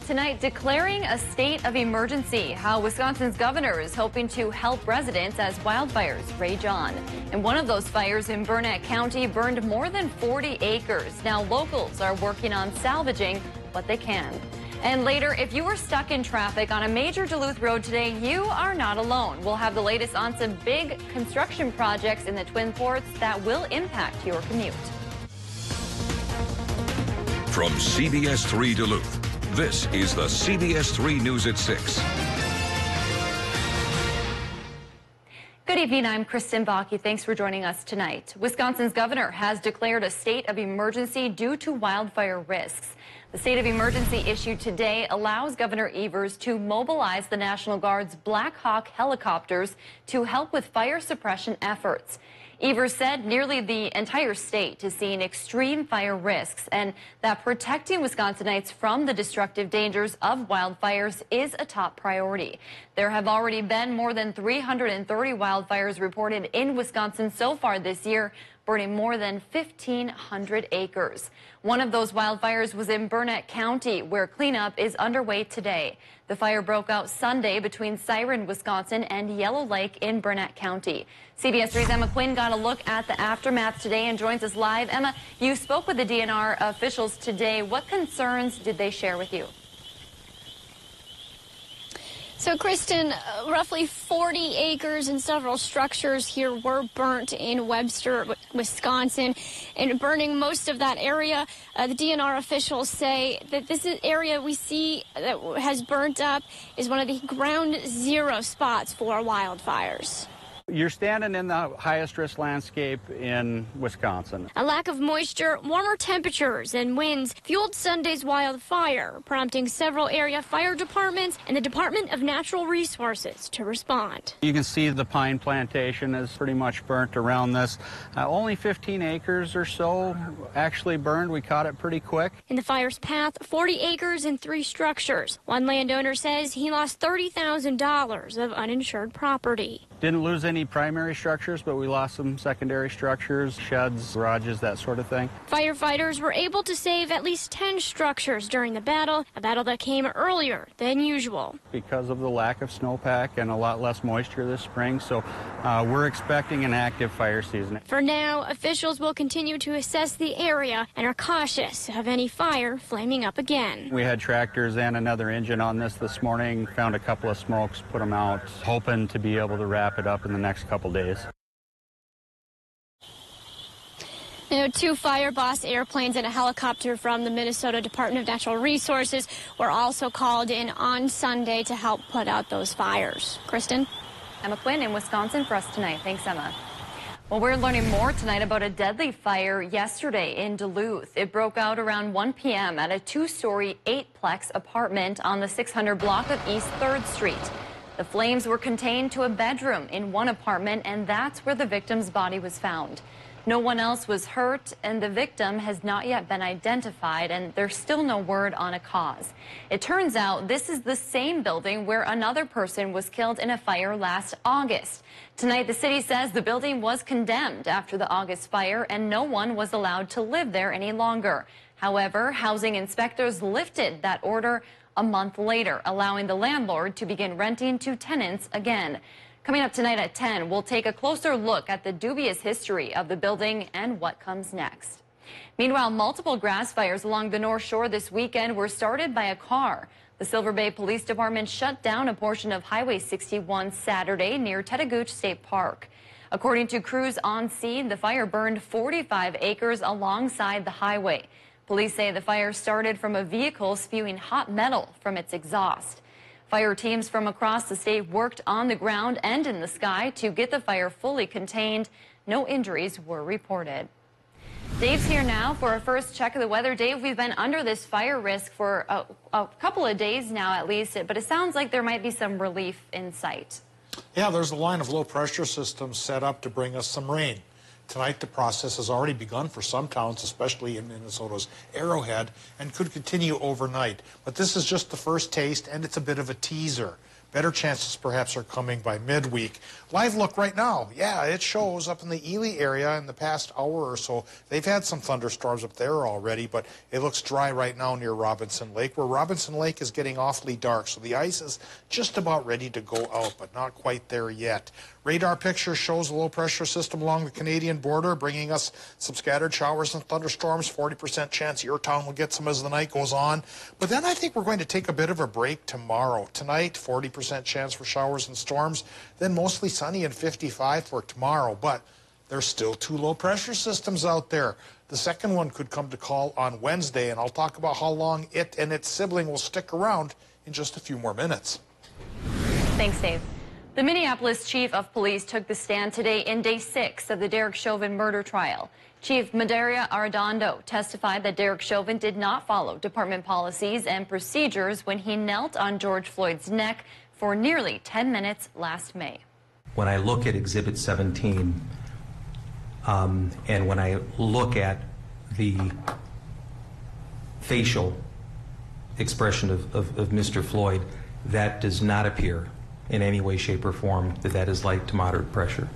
tonight declaring a state of emergency. How Wisconsin's governor is hoping to help residents as wildfires rage on. And one of those fires in Burnett County burned more than 40 acres. Now locals are working on salvaging what they can. And later, if you were stuck in traffic on a major Duluth road today, you are not alone. We'll have the latest on some big construction projects in the Twin Ports that will impact your commute. From CBS3 Duluth, this is the CBS3 News at 6. Good evening, I'm Kristen Bakke. Thanks for joining us tonight. Wisconsin's governor has declared a state of emergency due to wildfire risks. The state of emergency issued today allows Governor Evers to mobilize the National Guard's Black Hawk helicopters to help with fire suppression efforts. Evers said nearly the entire state is seeing extreme fire risks and that protecting Wisconsinites from the destructive dangers of wildfires is a top priority. There have already been more than 330 wildfires reported in Wisconsin so far this year, burning more than 1,500 acres. One of those wildfires was in Burnett County, where cleanup is underway today. The fire broke out Sunday between Siren, Wisconsin and Yellow Lake in Burnett County. CBS3's Emma Quinn got a look at the aftermath today and joins us live. Emma, you spoke with the DNR officials today. What concerns did they share with you? So, Kristen, roughly 40 acres and several structures here were burnt in Webster, Wisconsin. And burning most of that area, the DNR officials say that this area we see that has burnt up is one of the ground zero spots for wildfires. You're standing in the highest risk landscape in Wisconsin. A lack of moisture, warmer temperatures, and winds fueled Sunday's wildfire, prompting several area fire departments and the Department of Natural Resources to respond. You can see the pine plantation is pretty much burnt around this. Only 15 acres or so actually burned. We caught it pretty quick. In the fire's path, 40 acres and 3 structures. One landowner says he lost $30,000 of uninsured property. Didn't lose any primary structures, but we lost some secondary structures, sheds, garages, that sort of thing. Firefighters were able to save at least 10 structures during the battle, a battle that came earlier than usual. Because of the lack of snowpack and a lot less moisture this spring, so we're expecting an active fire season. For now, officials will continue to assess the area and are cautious of any fire flaming up again. We had tractors and another engine on this morning, found a couple of smokes, put them out, hoping to be able to wrap it up in the next couple days. You know, 2 fire boss airplanes and a helicopter from the Minnesota Department of Natural Resources were also called in on Sunday to help put out those fires. Kristen? Emma Quinn in Wisconsin for us tonight. Thanks, Emma. Well, we're learning more tonight about a deadly fire yesterday in Duluth. It broke out around 1 p.m. at a 2-story 8-plex apartment on the 600 block of East 3rd Street. The flames were contained to a bedroom in one apartment, and that's where the victim's body was found. No one else was hurt, and the victim has not yet been identified, and there's still no word on a cause. It turns out this is the same building where another person was killed in a fire last August. Tonight, the city says the building was condemned after the August fire, and no one was allowed to live there any longer. However, housing inspectors lifted that order a month later, allowing the landlord to begin renting to tenants again. Coming up tonight at 10, we'll take a closer look at the dubious history of the building and what comes next. Meanwhile, multiple grass fires along the North Shore this weekend were started by a car. The Silver Bay Police Department shut down a portion of Highway 61 Saturday near Tetagooch State Park. According to crews on scene, the fire burned 45 acres alongside the highway. Police say the fire started from a vehicle spewing hot metal from its exhaust. Fire teams from across the state worked on the ground and in the sky to get the fire fully contained. No injuries were reported. Dave's here now for a first check of the weather. Dave, we've been under this fire risk for a couple of days now at least, but it sounds like there might be some relief in sight. Yeah, there's a line of low pressure systems set up to bring us some rain. Tonight, the process has already begun for some towns, especially in Minnesota's Arrowhead, and could continue overnight. But this is just the first taste, and it's a bit of a teaser. Better chances perhaps are coming by midweek. Live look right now. Yeah, it shows up in the Ely area in the past hour or so. They've had some thunderstorms up there already, but it looks dry right now near Robinson Lake, where Robinson Lake is getting awfully dark. So the ice is just about ready to go out, but not quite there yet. Radar picture shows a low pressure system along the Canadian border, bringing us some scattered showers and thunderstorms. 40% chance your town will get some as the night goes on. But then I think we're going to take a bit of a break tomorrow. Tonight, 40% chance for showers and storms. Then mostly sunny and 55 for tomorrow. But there's still 2 low pressure systems out there. The second one could come to call on Wednesday, and I'll talk about how long it and its sibling will stick around in just a few more minutes. Thanks, Dave. The Minneapolis chief of police took the stand today in day 6 of the Derek Chauvin murder trial. Chief Madaria Arredondo testified that Derek Chauvin did not follow department policies and procedures when he knelt on George Floyd's neck for nearly 10 minutes last May. When I look at Exhibit 17, and when I look at the facial expression of Mr. Floyd, that does not appear in any way, shape, or form that is light to moderate pressure.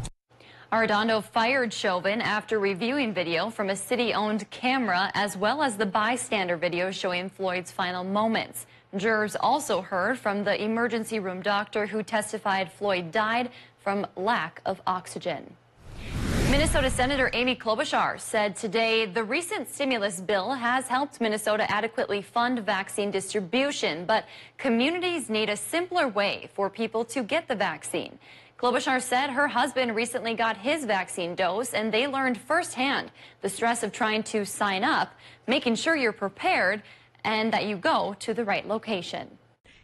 Arredondo fired Chauvin after reviewing video from a city-owned camera as well as the bystander video showing Floyd's final moments. Jurors also heard from the emergency room doctor who testified Floyd died from lack of oxygen. Minnesota Senator Amy Klobuchar said today the recent stimulus bill has helped Minnesota adequately fund vaccine distribution, but communities need a simpler way for people to get the vaccine. Klobuchar said her husband recently got his vaccine dose, and they learned firsthand the stress of trying to sign up, making sure you're prepared, and that you go to the right location.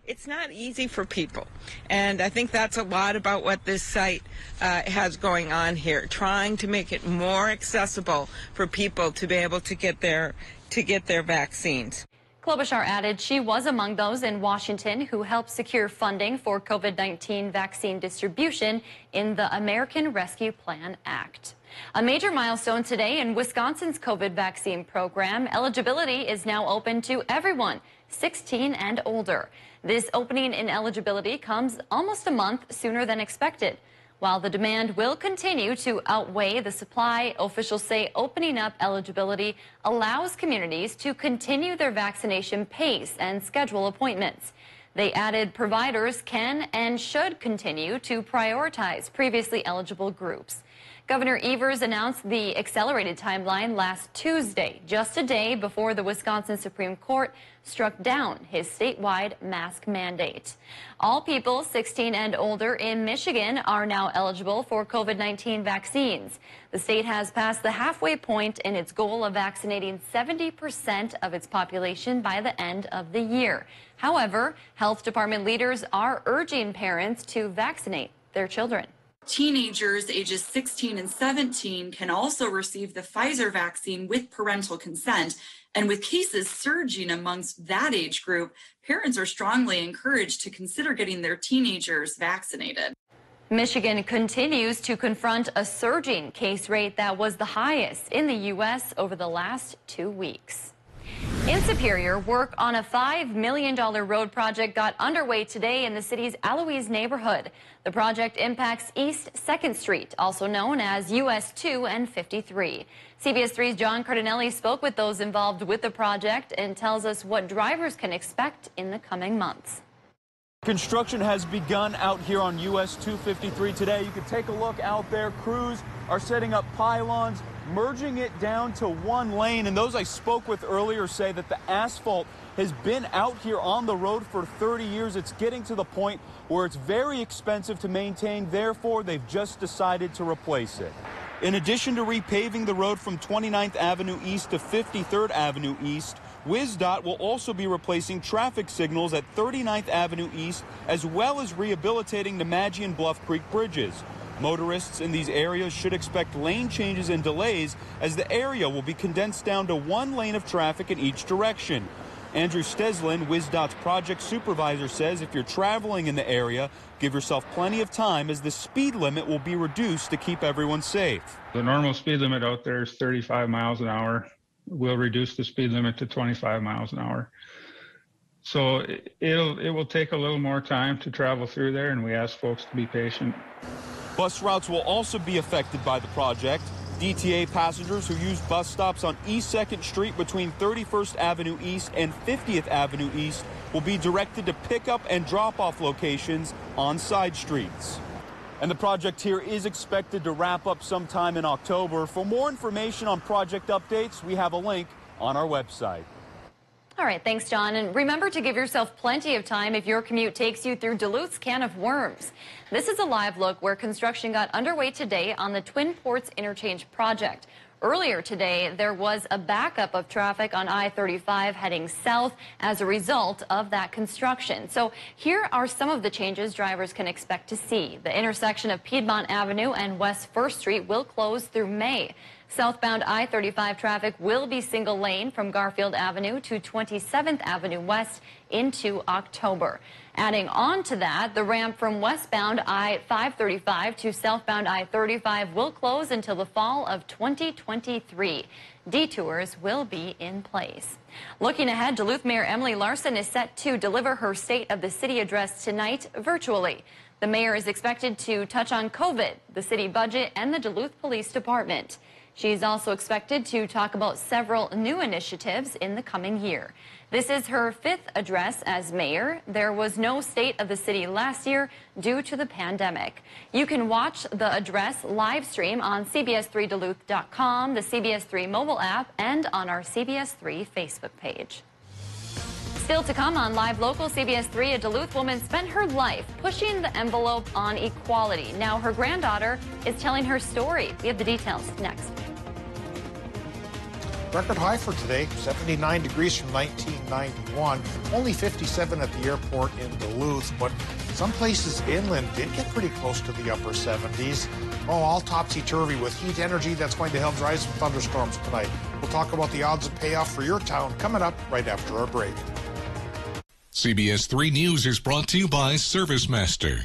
It's not easy for people, and I think that's a lot about what this site has going on here, trying to make it more accessible for people to be able to get their vaccines. Klobuchar added she was among those in Washington who helped secure funding for COVID-19 vaccine distribution in the American Rescue Plan Act. A major milestone today in Wisconsin's COVID vaccine program. Eligibility is now open to everyone 16 and older. This opening in eligibility comes almost a month sooner than expected. While the demand will continue to outweigh the supply, officials say opening up eligibility allows communities to continue their vaccination pace and schedule appointments. They added providers can and should continue to prioritize previously eligible groups. Governor Evers announced the accelerated timeline last Tuesday, just a day before the Wisconsin Supreme Court struck down his statewide mask mandate. All people 16 and older in Michigan are now eligible for COVID-19 vaccines. The state has passed the halfway point in its goal of vaccinating 70% of its population by the end of the year. However, health department leaders are urging parents to vaccinate their children. Teenagers ages 16 and 17 can also receive the Pfizer vaccine with parental consent. And with cases surging amongst that age group, parents are strongly encouraged to consider getting their teenagers vaccinated. Michigan continues to confront a surging case rate that was the highest in the U.S. over the last 2 weeks. In Superior, work on a $5 million road project got underway today in the city's Eloise neighborhood. The project impacts East 2nd Street, also known as US 2 and 53. CBS3's John Cardinelli spoke with those involved with the project and tells us what drivers can expect in the coming months. Construction has begun out here on US 253 today. You can take a look out there. Crews are setting up pylons, merging it down to one lane. And those I spoke with earlier say that the asphalt has been out here on the road for 30 years. It's getting to the point where it's very expensive to maintain. Therefore, they've just decided to replace it. In addition to repaving the road from 29th Avenue East to 53rd Avenue East, WisDOT will also be replacing traffic signals at 39th Avenue East, as well as rehabilitating the Maggie and Bluff Creek bridges. Motorists in these areas should expect lane changes and delays, as the area will be condensed down to one lane of traffic in each direction. Andrew Steslin, WisDOT's project supervisor, says if you're traveling in the area, give yourself plenty of time, as the speed limit will be reduced to keep everyone safe. The normal speed limit out there is 35 miles an hour. We'll reduce the speed limit to 25 miles an hour. So it will take a little more time to travel through there, and we ask folks to be patient. Bus routes will also be affected by the project. DTA passengers who use bus stops on East 2nd Street between 31st Avenue East and 50th Avenue East will be directed to pick-up and drop-off locations on side streets. And the project here is expected to wrap up sometime in October. For more information on project updates, we have a link on our website. All right, thanks, John. And remember to give yourself plenty of time if your commute takes you through Duluth's can of worms. This is a live look where construction got underway today on the Twin Ports Interchange project. Earlier today, there was a backup of traffic on I-35 heading south as a result of that construction. So here are some of the changes drivers can expect to see. The intersection of Piedmont Avenue and West 1st Street will close through May. Southbound I-35 traffic will be single lane from Garfield Avenue to 27th Avenue West into October. Adding on to that, the ramp from westbound I-535 to southbound I-35 will close until the fall of 2023. Detours will be in place. Looking ahead, Duluth Mayor Emily Larson is set to deliver her State of the City address tonight virtually. The mayor is expected to touch on COVID, the city budget, and the Duluth Police Department. She's also expected to talk about several new initiatives in the coming year. This is her 5th address as mayor. There was no State of the City last year due to the pandemic. You can watch the address live stream on CBS3Duluth.com, the CBS3 mobile app, and on our CBS3 Facebook page. Still to come on Live Local CBS3, a Duluth woman spent her life pushing the envelope on equality. Now her granddaughter is telling her story. We have the details next. Record high for today, 79 degrees from 1991. Only 57 at the airport in Duluth, but some places inland did get pretty close to the upper 70s. Oh, all topsy-turvy with heat energy that's going to help drive some thunderstorms tonight. We'll talk about the odds of payoff for your town coming up right after our break. CBS 3 News is brought to you by ServiceMaster.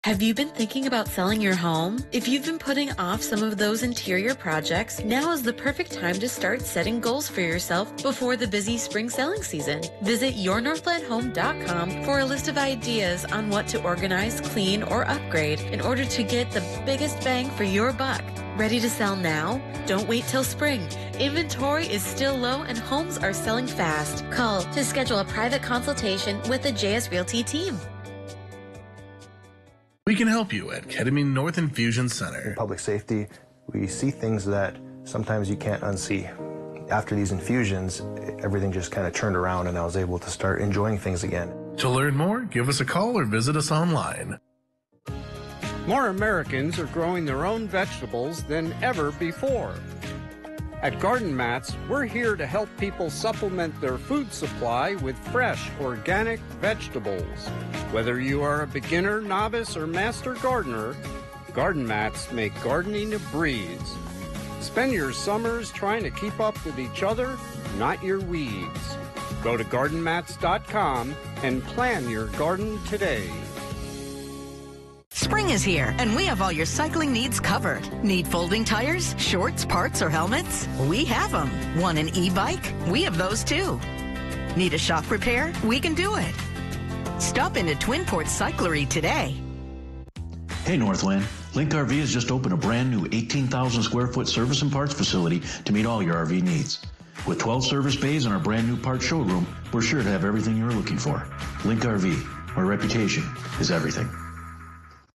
Have you been thinking about selling your home? If you've been putting off some of those interior projects, now is the perfect time to start setting goals for yourself before the busy spring selling season. Visit yournorthlandhome.com for a list of ideas on what to organize, clean, or upgrade in order to get the biggest bang for your buck. Ready to sell now? Don't wait till spring. Inventory is still low and homes are selling fast. Call to schedule a private consultation with the JS Realty team. We can help you at Ketamine North Infusion Center. In public safety, we see things that sometimes you can't unsee. After these infusions, everything just kind of turned around and I was able to start enjoying things again. To learn more, give us a call or visit us online. More Americans are growing their own vegetables than ever before. At Garden Mats, we're here to help people supplement their food supply with fresh, organic vegetables. Whether you are a beginner, novice, or master gardener, Garden Mats make gardening a breeze. Spend your summers trying to keep up with each other, not your weeds. Go to gardenmats.com and plan your garden today. Spring is here, and we have all your cycling needs covered. Need folding tires, shorts, parts, or helmets? We have them. Want an e-bike? We have those too. Need a shock repair? We can do it. Stop into Twin Ports Cyclery today. Hey Northland, Link RV has just opened a brand new 18,000 square foot service and parts facility to meet all your RV needs. With 12 service bays and our brand new parts showroom, we're sure to have everything you're looking for. Link RV, our reputation is everything.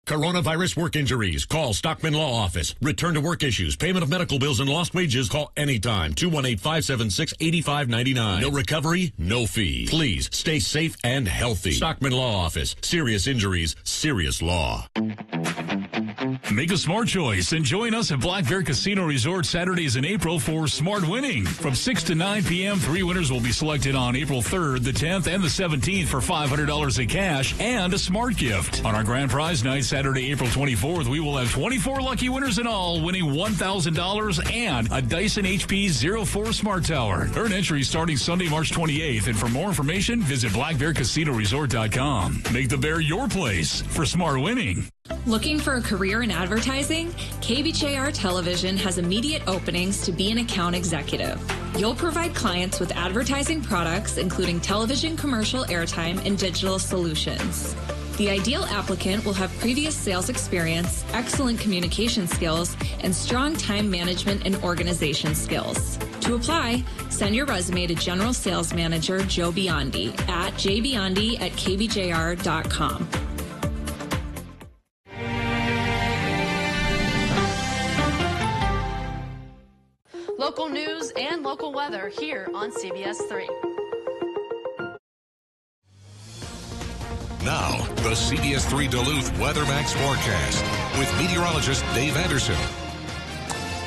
Coronavirus work injuries. Call Stockman Law Office. Return to work issues. Payment of medical bills and lost wages. Call anytime. 218-576-8599. No recovery, no fee. Please stay safe and healthy. Stockman Law Office. Serious injuries, serious law. Make a smart choice and join us at Black Bear Casino Resort Saturdays in April for Smart Winning. From 6 to 9 p.m., 3 winners will be selected on April 3rd, the 10th, and the 17th for $500 in cash and a smart gift. On our grand prize night, Saturday, April 24th, we will have 24 lucky winners in all, winning $1,000 and a Dyson HP 04 Smart Tower. Earn entry starting Sunday, March 28th, and for more information, visit blackbearcasinoresort.com. Make the Bear your place for smart winning. Looking for a career in advertising? KBJR Television has immediate openings to be an account executive. You'll provide clients with advertising products, including television commercial airtime and digital solutions. The ideal applicant will have previous sales experience, excellent communication skills, and strong time management and organization skills. To apply, send your resume to General Sales Manager Joe Biondi at jbiondi@kbjr.com. Local news and local weather here on CBS3. Now, the CBS3 Duluth WeatherMax forecast with meteorologist Dave Anderson.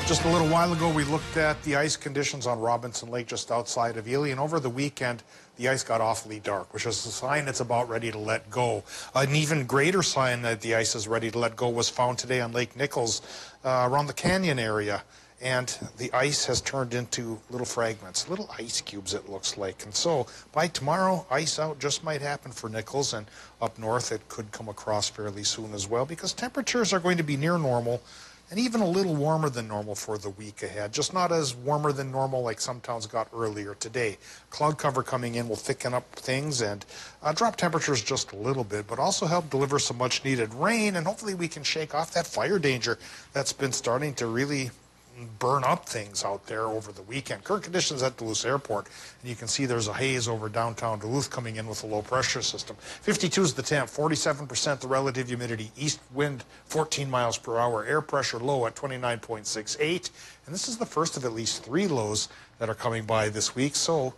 Just a little while ago, we looked at the ice conditions on Robinson Lake just outside of Ely, and over the weekend, the ice got awfully dark, which is a sign it's about ready to let go. An even greater sign that the ice is ready to let go was found today on Lake Nichols around the canyon area. And the ice has turned into little fragments, little ice cubes it looks like. And so by tomorrow, ice out just might happen for Nichols, and up north it could come across fairly soon as well, because temperatures are going to be near normal and even a little warmer than normal for the week ahead, just not as warmer than normal like some towns got earlier today. Cloud cover coming in will thicken up things and drop temperatures just a little bit, but also help deliver some much needed rain, and hopefully we can shake off that fire danger that's been starting to really burn up things out there over the weekend. Current conditions at Duluth Airport, and you can see there's a haze over downtown Duluth coming in with a low pressure system. 52 is the temp, 47% the relative humidity, east wind 14 miles per hour, air pressure low at 29.68, and this is the first of at least 3 lows that are coming by this week. So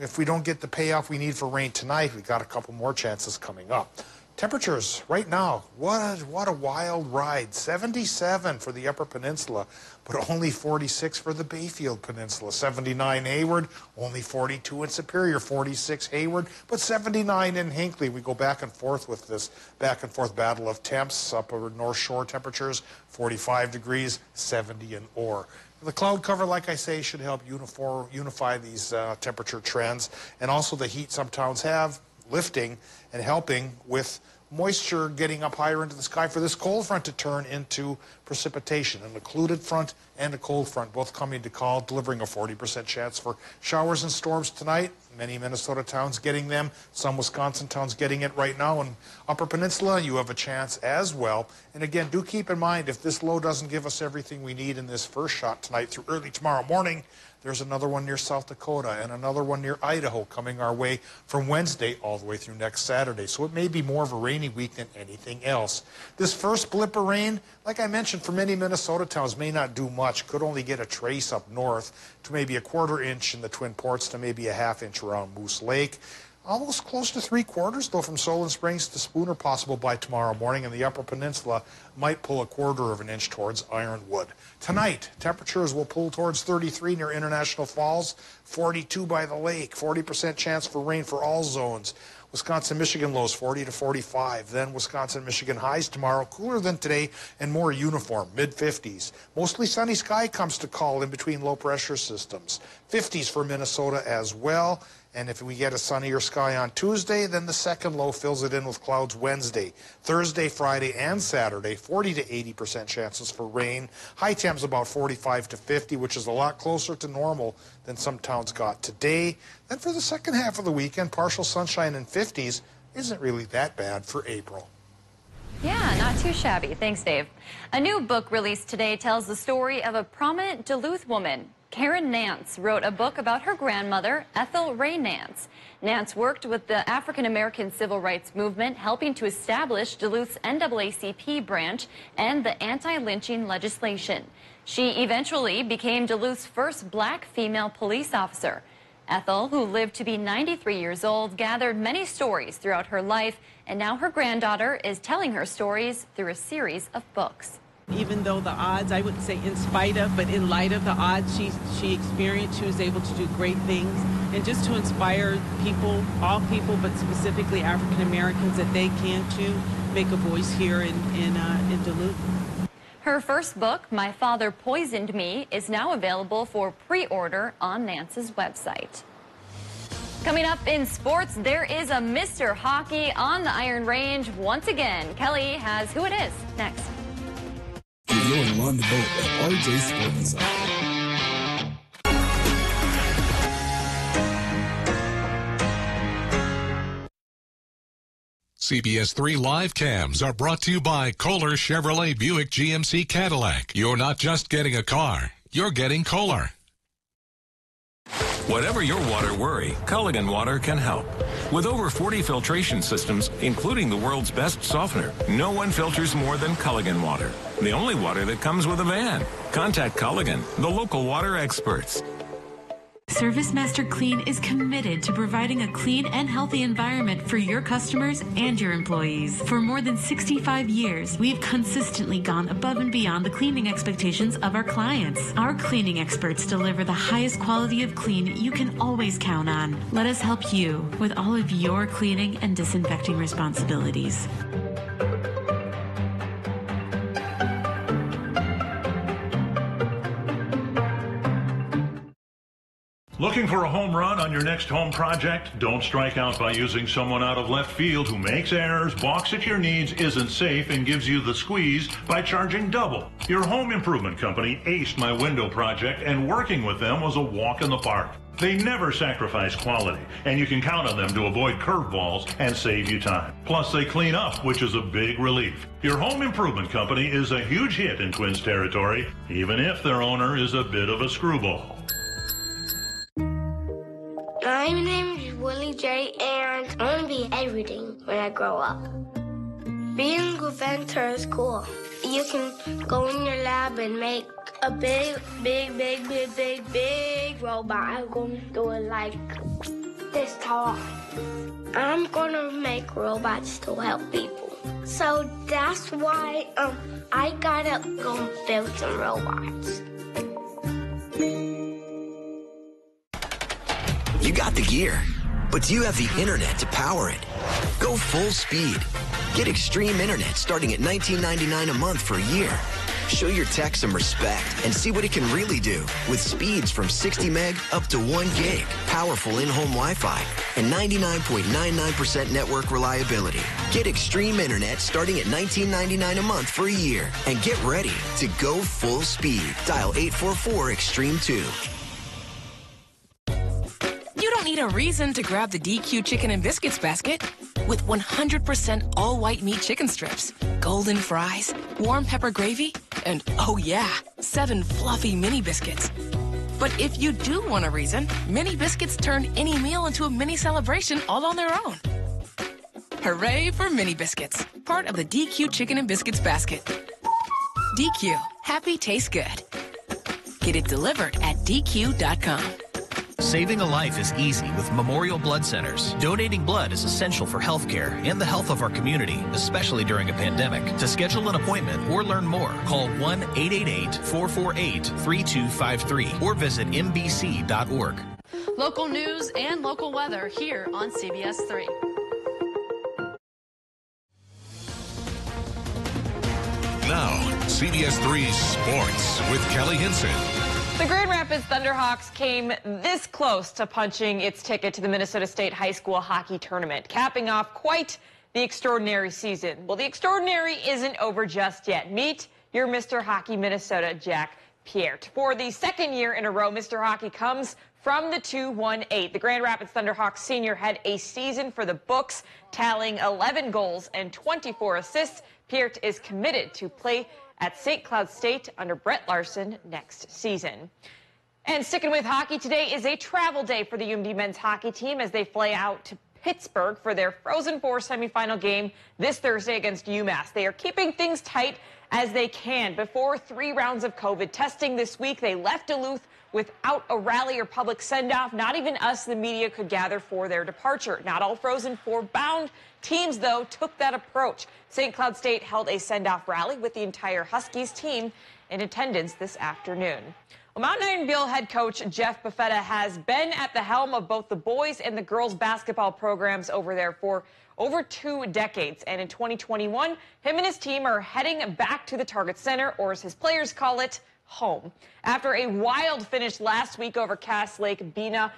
if we don't get the payoff we need for rain tonight, we got a couple more chances coming up. Temperatures right now, what a wild ride. 77 for the Upper Peninsula, but only 46 for the Bayfield Peninsula. 79 Hayward, only 42 in Superior, 46 Hayward, but 79 in Hinckley. We go back and forth with this back and forth battle of temps. Upper North Shore temperatures, 45 degrees, 70 in Orr. The cloud cover, like I say, should help unify these temperature trends, and also the heat some towns have lifting and helping with moisture getting up higher into the sky for this cold front to turn into precipitation. An occluded front and a cold front both coming to call, delivering a 40% chance for showers and storms tonight. Many Minnesota towns getting them. Some Wisconsin towns getting it right now. And Upper Peninsula, you have a chance as well. And again, do keep in mind, if this low doesn't give us everything we need in this first shot tonight through early tomorrow morning, there's another one near South Dakota and another one near Idaho coming our way from Wednesday all the way through next Saturday. So it may be more of a rainy week than anything else. This first blip of rain, like I mentioned, for many Minnesota towns may not do much. Could only get a trace up north to maybe a 1/4 inch in the Twin Ports to maybe a 1/2 inch around Moose Lake. Almost close to 3/4, though, from Solon Springs to Spooner possible by tomorrow morning, and the Upper Peninsula might pull a 1/4 of an inch towards Ironwood. Tonight, temperatures will pull towards 33 near International Falls, 42 by the lake, 40% chance for rain for all zones. Wisconsin, Michigan lows 40 to 45. Then Wisconsin, Michigan highs tomorrow, cooler than today and more uniform, mid-50s. Mostly sunny sky comes to call in between low pressure systems. 50s for Minnesota as well. And if we get a sunnier sky on Tuesday, then the second low fills it in with clouds Wednesday. Thursday, Friday, and Saturday, 40 to 80% chances for rain. High temps about 45 to 50, which is a lot closer to normal than some towns got today. Then for the second half of the weekend, partial sunshine in 50s isn't really that bad for April. Yeah, not too shabby. Thanks, Dave. A new book released today tells the story of a prominent Duluth woman. Karen Nance wrote a book about her grandmother, Ethel Ray Nance. Nance worked with the African-American Civil Rights Movement, helping to establish Duluth's NAACP branch and the anti-lynching legislation. She eventually became Duluth's first black female police officer. Ethel, who lived to be 93 years old, gathered many stories throughout her life, and now her granddaughter is telling her stories through a series of books. Even though the odds, I wouldn't say in spite of, but in light of the odds she experienced, she was able to do great things. And just to inspire people, all people, but specifically African Americans, that they can too make a voice here in Duluth. Her first book, My Father Poisoned Me, is now available for pre-order on Nance's website. Coming up in sports, there is a Mr. Hockey on the Iron Range once again. Kelly has who it is next. You're on the boat at RJ Sports Insider. CBS3 Live Cams are brought to you by Kohler Chevrolet Buick GMC Cadillac. You're not just getting a car, you're getting Kohler. Whatever your water worry, Culligan Water can help. With over 40 filtration systems, including the world's best softener, no one filters more than Culligan Water. The only water that comes with a van. Contact Culligan, the local water experts. ServiceMaster Clean is committed to providing a clean and healthy environment for your customers and your employees. For more than 65 years, we've consistently gone above and beyond the cleaning expectations of our clients. Our cleaning experts deliver the highest quality of clean you can always count on. Let us help you with all of your cleaning and disinfecting responsibilities. Looking for a home run on your next home project? Don't strike out by using someone out of left field who makes errors, balks at your needs, isn't safe, and gives you the squeeze by charging double. Your home improvement company aced my window project, and working with them was a walk in the park. They never sacrifice quality, and you can count on them to avoid curveballs and save you time. Plus, they clean up, which is a big relief. Your home improvement company is a huge hit in Twins territory, even if their owner is a bit of a screwball. My name is Willie J, and I want to be everything when I grow up. Being an inventor is cool. You can go in your lab and make a big robot. I'm going to do it like this tall. I'm going to make robots to help people. So that's why I got to go build some robots. You got the gear, but do you have the internet to power it? Go full speed. Get extreme internet starting at $19.99 a month for a year. Show your tech some respect and see what it can really do with speeds from 60 meg up to 1 gig, powerful in-home Wi-Fi, and 99.99% network reliability. Get extreme internet starting at $19.99 a month for a year and get ready to go full speed. Dial 844-EXTREME2. You don't need a reason to grab the DQ Chicken and Biscuits basket. With 100% all-white meat chicken strips, golden fries, warm pepper gravy, and oh yeah, 7 fluffy mini biscuits. But if you do want a reason, mini biscuits turn any meal into a mini celebration all on their own. Hooray for mini biscuits, part of the DQ Chicken and Biscuits basket. DQ, happy tastes good. Get it delivered at DQ.com. Saving a life is easy with Memorial Blood Centers. Donating blood is essential for healthcare and the health of our community, especially during a pandemic. To schedule an appointment or learn more, call 1-888-448-3253 or visit mbc.org. Local news and local weather here on CBS 3. Now, CBS 3 Sports with Kelly Hinson. The Grand Rapids Thunderhawks came this close to punching its ticket to the Minnesota State High School Hockey Tournament, capping off quite the extraordinary season. Well, the extraordinary isn't over just yet. Meet your Mr. Hockey Minnesota, Jack Pierre. For the second year in a row, Mr. Hockey comes from the 2-1-8. The Grand Rapids Thunderhawks senior had a season for the books, tallying 11 goals and 24 assists. Pierre is committed to play at St. Cloud State under Brett Larson next season. And sticking with hockey, today is a travel day for the UMD men's hockey team as they fly out to Pittsburgh for their Frozen Four semifinal game this Thursday against UMass. They are keeping things tight as they can before 3 rounds of COVID testing this week. They left Duluth without a rally or public send-off. Not even us, the media, could gather for their departure. Not all Frozen Four bound teams, though, took that approach. St. Cloud State held a send-off rally with the entire Huskies team in attendance this afternoon. Well, Mount Ironville head coach Jeff Buffetta has been at the helm of both the boys and the girls basketball programs over there for over 2 decades. And in 2021, him and his team are heading back to the Target Center, or as his players call it, home. After a wild finish last week over Cass Lake Bena,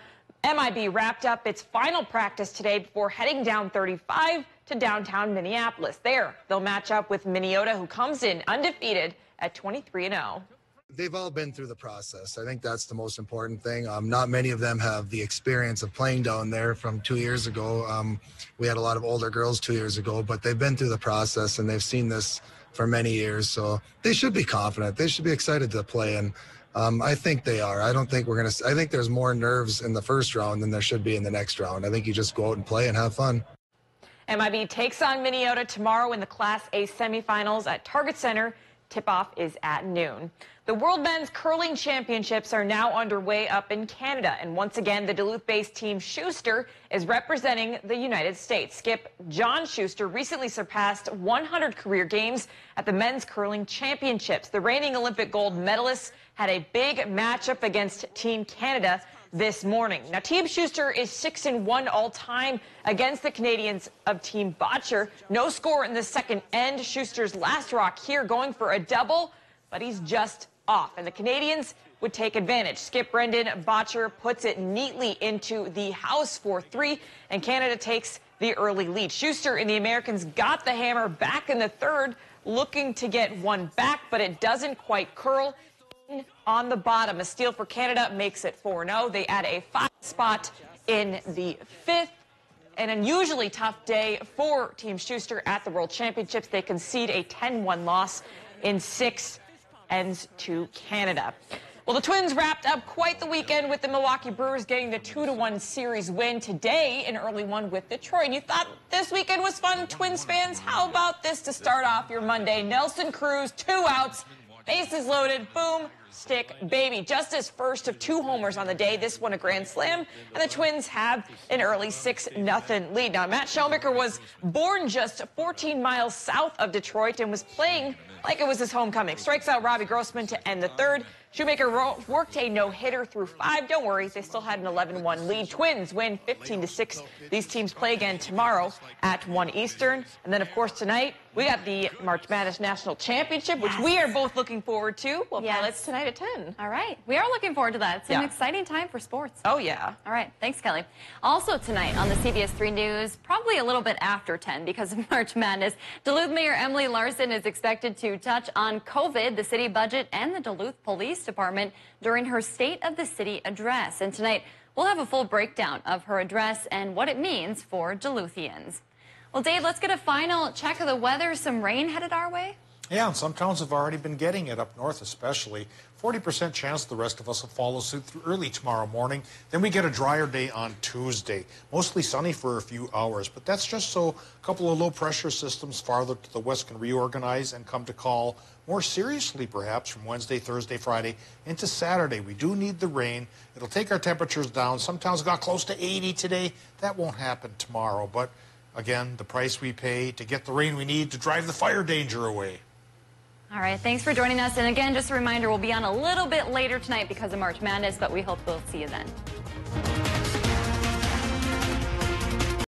MIB wrapped up its final practice today before heading down 35 to downtown Minneapolis. There, they'll match up with Minnesota, who comes in undefeated at 23-0. They've all been through the process. I think that's the most important thing. Not many of them have the experience of playing down there from 2 years ago. We had a lot of older girls 2 years ago, but they've been through the process and they've seen this for many years. So they should be confident. They should be excited to play. And I think they are. I don't think we're going to, I think there's more nerves in the first round than there should be in the next round. I think you just go out and play and have fun. MIB takes on Minnesota tomorrow in the Class A semifinals at Target Center. Tip-off is at noon. The World Men's Curling Championships are now underway up in Canada. And once again, the Duluth-based team Schuster is representing the United States. Skip John Schuster recently surpassed 100 career games at the Men's Curling Championships. The reigning Olympic gold medalists had a big matchup against Team Canada this morning. Now, Team Schuster is 6-1 all-time against the Canadians of Team Botcher. No score in the second end. Schuster's last rock here going for a double, but he's just off. And the Canadians would take advantage. Skip Brendan Botcher puts it neatly into the house for 3, and Canada takes the early lead. Schuster and the Americans got the hammer back in the third, looking to get one back, but it doesn't quite curl. On the bottom, a steal for Canada makes it 4-0. They add a 5 spot in the 5th. An unusually tough day for Team Schuster at the World Championships. They concede a 10-1 loss in 6 ends to Canada. Well, the Twins wrapped up quite the weekend with the Milwaukee Brewers getting the 2-1 series win today, an early one with Detroit. And you thought this weekend was fun, Twins fans? How about this to start off your Monday? Nelson Cruz, 2 outs. Bases loaded, boom, stick, baby. Just his first of 2 homers on the day. This one a grand slam, and the Twins have an early 6-0 lead. Now, Matt Shoemaker was born just 14 miles south of Detroit and was playing like it was his homecoming. Strikes out Robbie Grossman to end the third. Shoemaker worked a no-hitter through 5. Don't worry, they still had an 11-1 lead. Twins win 15-6. These teams play again tomorrow at 1 Eastern. And then, of course, tonight, we got the March Madness National Championship, which we are both looking forward to. Well, pilots tonight at 10. All right. We are looking forward to that. It's an exciting time for sports. Oh, yeah. All right. Thanks, Kelly. Also tonight on the CBS3 News, probably a little bit after 10 because of March Madness, Duluth Mayor Emily Larson is expected to touch on COVID, the city budget, and the Duluth Police Department during her State of the City address. And tonight, we'll have a full breakdown of her address and what it means for Duluthians. Well, Dave, let's get a final check of the weather. Some rain headed our way? Yeah, and some towns have already been getting it, up north especially. 40% chance the rest of us will follow suit through early tomorrow morning. Then we get a drier day on Tuesday. Mostly sunny for a few hours, but that's just so a couple of low-pressure systems farther to the west can reorganize and come to call more seriously, perhaps, from Wednesday, Thursday, Friday into Saturday. We do need the rain. It'll take our temperatures down. Some towns got close to 80 today. That won't happen tomorrow, but again, the price we pay to get the rain we need to drive the fire danger away. All right, thanks for joining us. And again, just a reminder, we'll be on a little bit later tonight because of March Madness, but we hope we'll see you then.